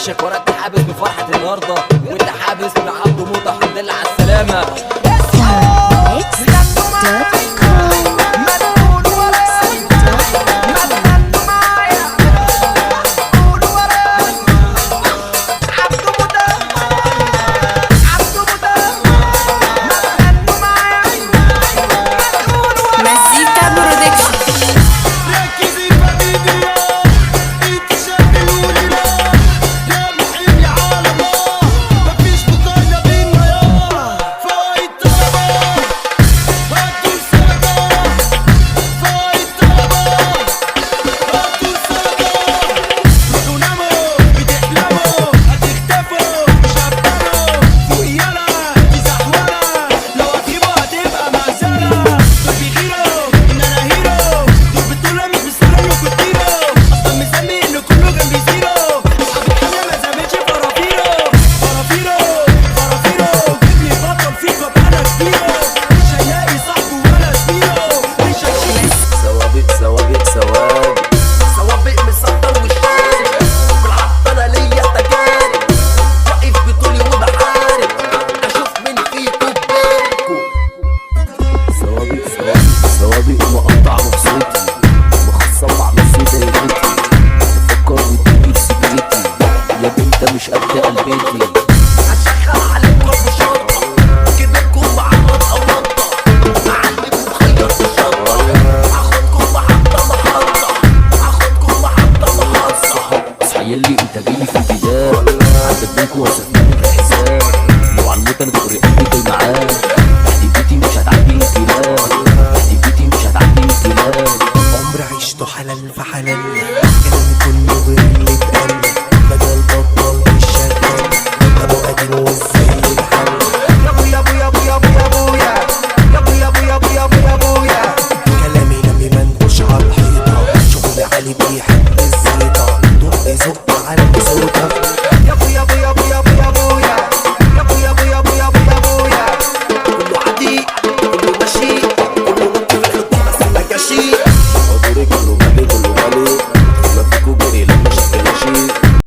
وشك وراك حابس بفرحة النهاردة، وانت حابس من عبده موطة. الحمد لله على السلامة. مش قد قلبتي هشغل عليك رب شرطة كبركم معرض أو نطة، أعلم مخير في الشرطة، هاخدكم محطة محطة. اصحيلي انت جاي في البداية، عدت بيكوا وسفني في الحساب، لو على الموت انا دغري قلبي جاي معاه، تحت بيتي مش هتعدي الكلاب، تحت بيتي مش هتعدي الكلاب. عمر عشته حلال في حلال، كلامي كله غير